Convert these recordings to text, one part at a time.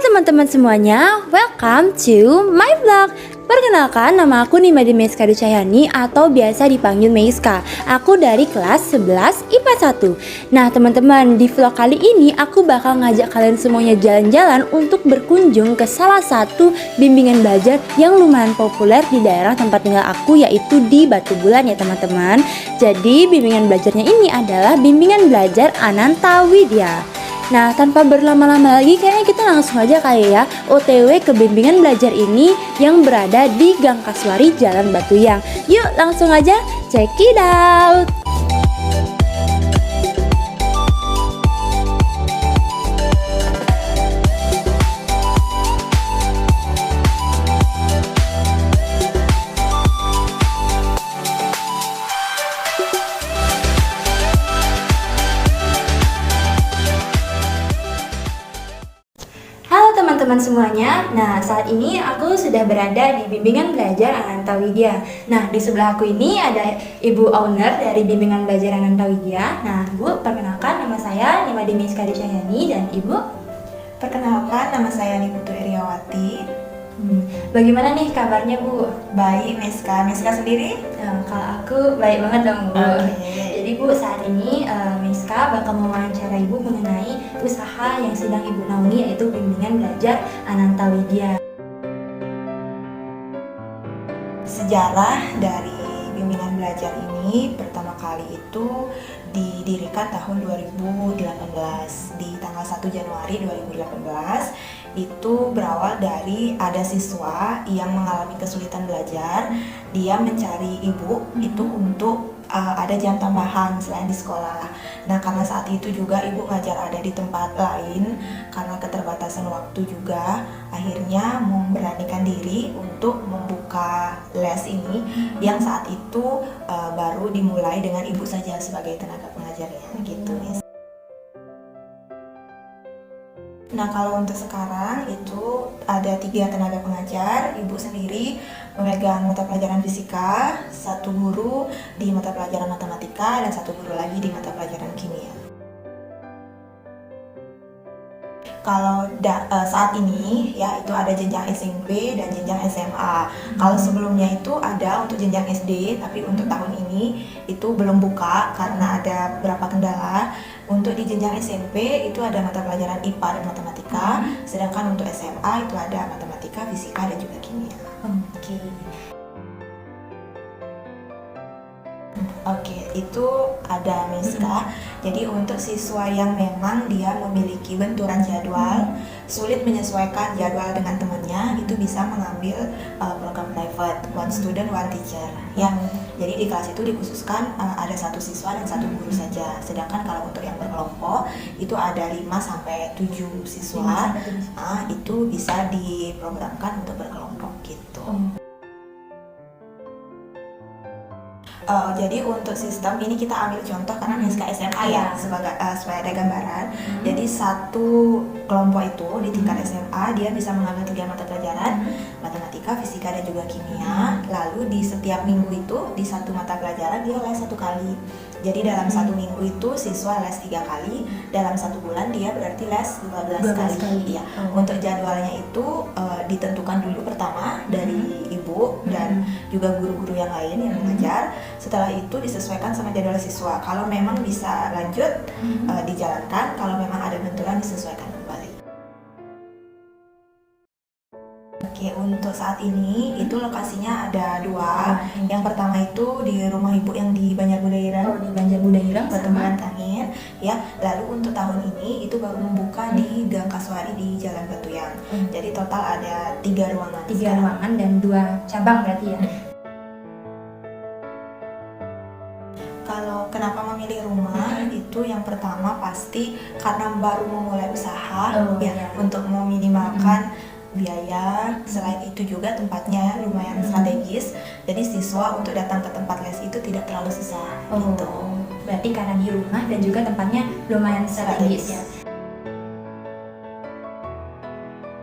teman-teman semuanya, welcome to my vlog. Perkenalkan, nama aku Nimade Meiska Ducayani atau biasa dipanggil Meiska. Aku dari kelas 11 IPA 1. Nah teman-teman, di vlog kali ini aku bakal ngajak kalian semuanya jalan-jalan untuk berkunjung ke salah satu bimbingan belajar yang lumayan populer di daerah tempat tinggal aku, yaitu di Batu Bulan ya teman-teman. Jadi bimbingan belajarnya ini adalah bimbingan belajar Ananta Widya. Nah, tanpa berlama-lama lagi, kayaknya kita langsung aja kali ya OTW ke bimbingan belajar ini yang berada di Gang Kasuari, Jalan Batuyang. Yuk, langsung aja check it out. Teman-teman semuanya, nah saat ini aku sudah berada di bimbingan belajar Ananta Widya. Nah di sebelah aku ini ada ibu owner dari bimbingan belajar Ananta Widya. Nah Bu, perkenalkan nama saya Nimade Meiska Ducayani, dan Ibu? Perkenalkan, nama saya Niputu Eriawati. Bagaimana nih kabarnya Bu? Baik, Meiska sendiri? Nah, kalau aku baik banget dong Bu. Okay. Jadi Bu, saat ini Meiska bakal mewawancara Ibu mengenai usaha yang sedang Ibu naungi, yaitu bimbingan belajar Ananta Widya. Sejarah dari bimbingan belajar ini pertama kali itu didirikan tahun 2018 di tanggal 1 Januari 2018. Itu berawal dari ada siswa yang mengalami kesulitan belajar. Dia mencari ibu itu untuk ada jam tambahan selain di sekolah. Nah, karena saat itu juga ibu ngajar ada di tempat lain, karena keterbatasan waktu juga, akhirnya memberanikan diri untuk membuka les ini yang saat itu baru dimulai dengan ibu saja sebagai tenaga pengajarnya gitu. Nah, kalau untuk sekarang itu ada 3 tenaga pengajar. Ibu sendiri memegang mata pelajaran fisika, 1 guru di mata pelajaran matematika, dan 1 guru lagi di mata pelajaran kimia. Kalau saat ini ya itu ada jenjang SMP dan jenjang SMA. Kalau sebelumnya itu ada untuk jenjang SD, tapi untuk tahun ini itu belum buka karena ada beberapa kendala. Untuk di jenjang SMP itu ada mata pelajaran IPA dan matematika, sedangkan untuk SMA itu ada matematika, fisika, dan juga kimia. Oke, itu ada Meiska. Jadi untuk siswa yang memang dia memiliki benturan jadwal, sulit menyesuaikan jadwal dengan temannya, itu bisa mengambil program private, one student one teacher. Ya, jadi di kelas itu dikhususkan ada 1 siswa dan 1 guru saja. Sedangkan kalau untuk yang berkelompok itu ada 5 sampai 7 siswa. Itu bisa diprogramkan untuk berkelompok gitu. Jadi untuk sistem ini kita ambil contoh karena Meiska SMA ya, sebagai supaya ada gambaran. Jadi 1 kelompok itu di tingkat SMA dia bisa mengambil 3 mata pelajaran, matematika, fisika, dan juga kimia. Lalu di setiap minggu itu di 1 mata pelajaran dia les 1 kali. Jadi dalam 1 minggu itu siswa les 3 kali, dalam 1 bulan dia berarti les 12 kali. Ya. Untuk jadwalnya itu ditentukan dulu pertama dari ibu dan juga guru-guru yang lain yang mengajar. Setelah itu disesuaikan sama jadwal siswa. Kalau memang bisa lanjut dijalankan, kalau memang ada benturan disesuaikan kembali. Oke, untuk saat ini itu lokasinya ada 2. Yang pertama itu di rumah ibu yang di Banjarbudairang, Di Banjarbudairang, Batu Bulan Tangin, ya. Lalu untuk tahun ini itu baru membuka di Gang Kasuari di Jalan Batuyang. Jadi total ada 3 ruangan. 3 ruangan dan 2 cabang berarti ya. Kalau kenapa memilih rumah, itu yang pertama pasti karena baru memulai usaha, untuk meminimalkan biaya. Selain itu juga tempatnya lumayan strategis, jadi siswa untuk datang ke tempat les itu tidak terlalu susah gitu. Berarti karena di rumah dan juga tempatnya lumayan strategis ya.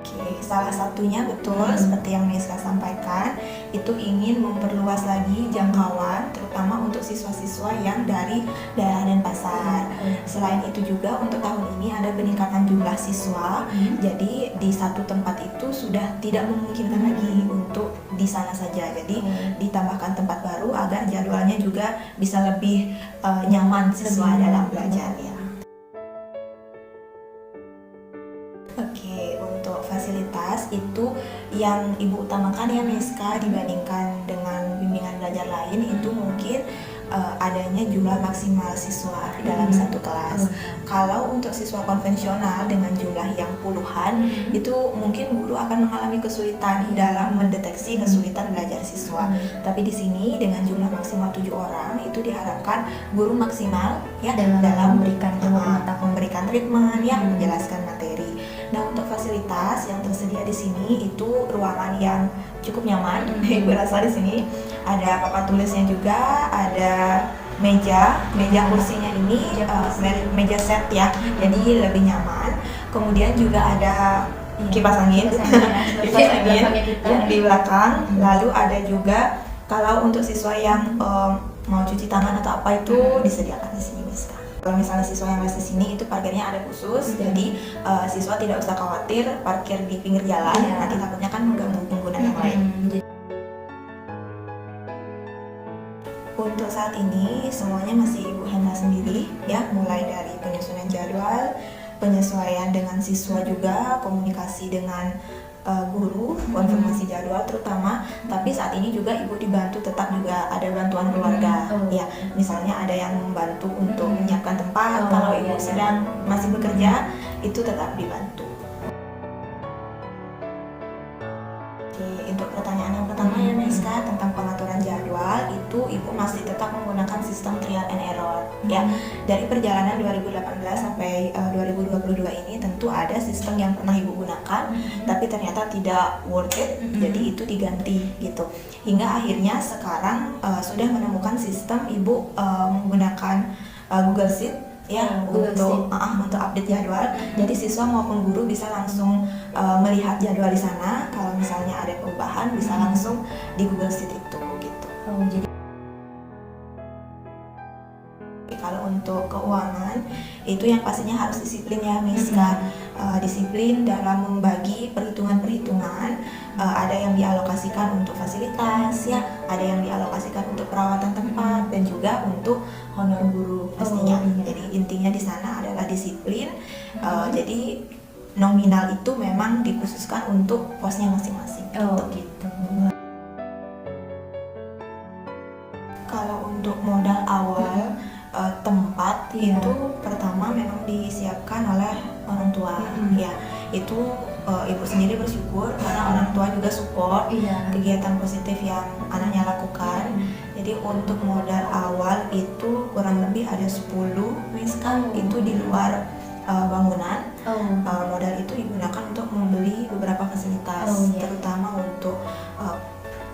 Oke, salah satunya betul seperti yang Miska sampaikan, itu ingin memperluas lagi jangkauan, terutama untuk siswa-siswa yang dari daerah Denpasar. Selain itu juga untuk tahun ini ada peningkatan jumlah siswa, jadi di satu tempat itu sudah tidak memungkinkan lagi untuk di sana saja. Jadi ditambahkan tempat baru agar jadwalnya juga bisa lebih nyaman siswa dalam belajarnya. Oke, untuk fasilitas itu yang Ibu utamakan ya Miska dibandingkan dengan bimbingan belajar lain itu mungkin adanya jumlah maksimal siswa dalam satu kelas. Kalau untuk siswa konvensional dengan jumlah yang puluhan itu mungkin guru akan mengalami kesulitan dalam mendeteksi kesulitan belajar siswa. Tapi di sini dengan jumlah maksimal 7 orang itu diharapkan guru maksimal ya dalam memberikan treatment ya menjelaskan materi. Nah, untuk fasilitas yang tersedia di sini itu ruangan yang cukup nyaman. Ibu rasa di sini ada papan tulisnya juga, ada meja kursinya ini meja set ya, jadi lebih nyaman. Kemudian juga ada kipas angin, yang di belakang. Lalu ada juga kalau untuk siswa yang mau cuci tangan atau apa itu disediakan di sini Miska. Kalau misalnya siswa yang les di sini itu parkirnya ada khusus, jadi siswa tidak usah khawatir parkir di pinggir jalan, nanti takutnya kan mengganggu pengguna yang lain. Untuk saat ini semuanya masih Ibu handle sendiri ya, mulai dari penyusunan jadwal, penyesuaian dengan siswa juga, komunikasi dengan guru, konfirmasi jadwal terutama. Tapi saat ini juga Ibu dibantu tetap juga ada bantuan keluarga ya, misalnya ada yang membantu untuk menyiapkan tempat kalau Ibu sedang masih bekerja itu tetap dibantu. Oke, untuk pertanyaan yang pertama ya Miska tentang pengaturan jadwal itu Ibu masih tetap menggunakan sistem trial and error ya. Dari perjalanan 2018 sampai 2022 ini tentu ada sistem yang pernah Ibu gunakan tapi ternyata tidak worth it, jadi itu diganti gitu. Hingga akhirnya sekarang sudah menemukan sistem Ibu menggunakan Google Sheet ya untuk update jadwal. Jadi siswa maupun guru bisa langsung melihat jadwal di sana. Kalau misalnya ada perubahan bisa langsung di Google Sheet itu gitu. Jadi kalau untuk keuangan itu yang pastinya harus disiplin ya Miska. Disiplin dalam membagi perhitungan-perhitungan. Ada yang dialokasikan untuk fasilitas ya, ada yang dialokasikan untuk perawatan tempat dan juga untuk honor guru pastinya. Jadi intinya di sana adalah disiplin. Jadi nominal itu memang dikhususkan untuk posnya masing-masing. Gitu. Kalau untuk modal awal tempat itu pertama memang disiapkan oleh orang tua ya. Itu Ibu sendiri bersyukur karena orang tua juga support kegiatan positif yang anaknya lakukan. Jadi untuk modal awal itu kurang lebih ada 10 Miska, itu di luar bangunan. Modal itu digunakan untuk membeli beberapa fasilitas, terutama untuk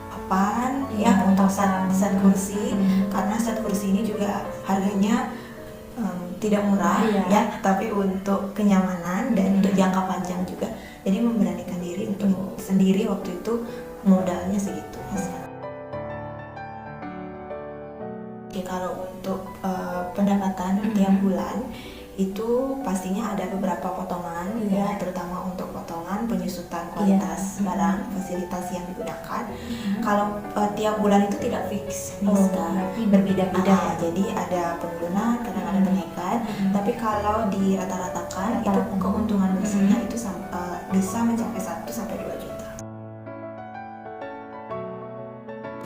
papan ya, untuk set kursi, karena set kursi ini juga harganya tidak murah ya, tapi untuk kenyamanan dan untuk jangka panjang juga. Jadi memberanikan diri untuk sendiri waktu itu modalnya segitu. Oke, kalau untuk pendapatan tiap bulan itu pastinya ada beberapa potongan ya, terutama untuk potongan penyusutan kualitas barang, fasilitas yang digunakan. Kalau tiap bulan itu tidak fix, berbeda-beda. Jadi ada penurunan, kadang-kadang kenaikan. Tapi kalau dirata-ratakan itu keuntungan bersihnya itu bisa mencapai 1 sampai 2 juta.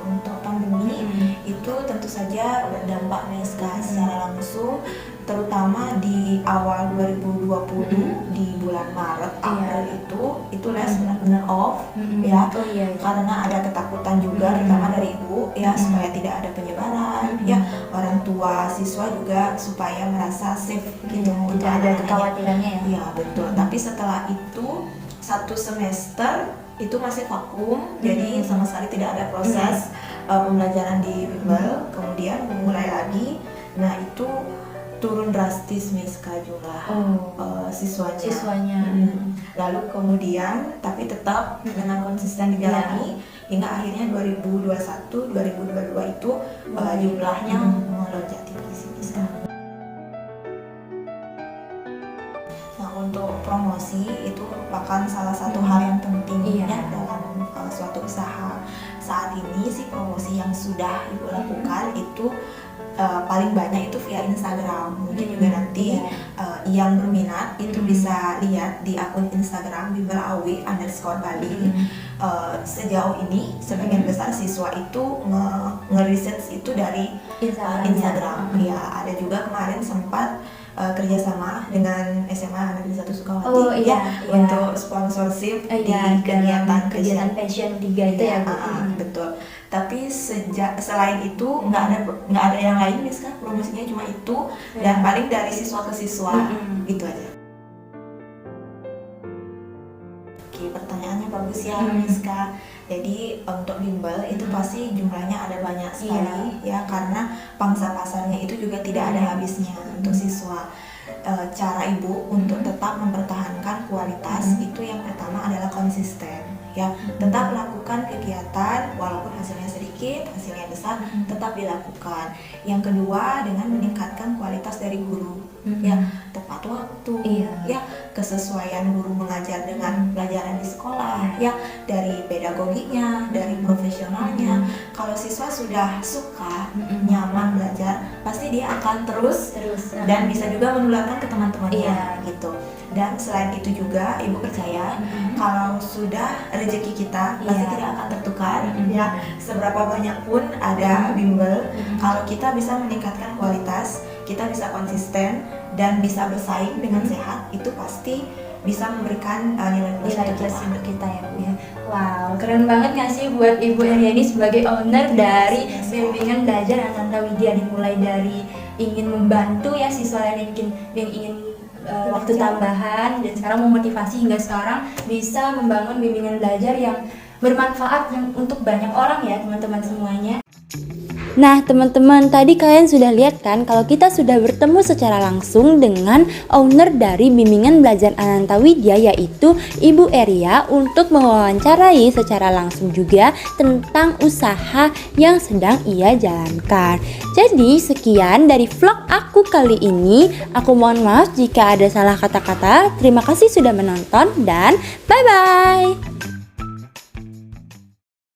Untuk pandemi itu tentu saja berdampak Miska secara langsung, terutama di awal 2020 di bulan Maret April itu les benar-benar off ya, karena ada ketakutan juga terutama dari Ibu ya, supaya tidak ada penyebaran ya, orang tua siswa juga supaya merasa safe gitu, tidak ada kekhawatirannya ya. Iya betul. Tapi setelah itu 1 semester itu masih vakum, jadi sama sekali tidak ada proses pembelajaran di bimbel. Kemudian memulai lagi, nah itu turun drastis Miska jumlah siswanya. Lalu kemudian tapi tetap dengan konsisten dijalani hingga akhirnya 2021 2022 itu jumlahnya melonjak tinggi sih Miska. Nah, untuk promosi itu merupakan salah satu hal yang penting ya dalam suatu usaha. Saat ini sih promosi yang sudah Ibu lakukan itu paling banyak itu via Instagram. Mungkin juga nanti yang berminat itu bisa lihat di akun Instagram bimbelawi_bali. Sejauh ini sebagian besar siswa itu nge-research itu dari Instagram. Ya, ada juga kemarin sempat kerjasama dengan SMA Negeri 1 Sukawati untuk sponsorship di kegiatan Passion 3 itu ya. Betul. Tapi selain itu nggak ada yang lain Miska, promosinya cuma itu dan paling dari siswa ke siswa itu aja. Oke, pertanyaannya bagus ya Miska. Jadi untuk bimbel itu pasti jumlahnya ada banyak sekali ya, karena pangsa pasarnya itu juga tidak ada habisnya untuk siswa. Cara Ibu untuk tetap mempertahankan kualitas itu yang pertama adalah konsisten ya, tetap lakukan kegiatan walaupun hasilnya sedikit, hasilnya besar, tetap dilakukan. Yang kedua dengan meningkatkan kualitas dari guru ya, tepat waktu ya, kesesuaian guru mengajar dengan pelajaran di sekolah ya, dari pedagoginya, dari profesionalnya. Kalau siswa sudah suka, nyaman belajar, pasti dia akan terus dan bisa juga menularkan ke teman-temannya gitu. Dan selain itu juga Ibu percaya kalau sudah rezeki kita pasti tidak akan tertukar ya, seberapa banyak pun ada bimbel, kalau kita bisa meningkatkan kualitas, kita bisa konsisten dan bisa bersaing dengan sehat, itu pasti bisa memberikan nilai plus untuk kita ya Bu ya. Wow, keren banget nggak sih buat Ibu Eryani sebagai owner dari bimbingan belajar Ananta Widya, dimulai dari ingin membantu ya siswa yang ingin waktu tambahan, dan sekarang memotivasi hingga sekarang bisa membangun bimbingan belajar yang bermanfaat untuk banyak orang ya teman-teman semuanya. Nah teman-teman, tadi kalian sudah lihat kan kalau kita sudah bertemu secara langsung dengan owner dari bimbingan belajar Ananta Widya, yaitu Ibu Eria, untuk mewawancarai secara langsung juga tentang usaha yang sedang ia jalankan. Jadi sekian dari vlog aku kali ini. Aku mohon maaf jika ada salah kata-kata. Terima kasih sudah menonton dan bye-bye.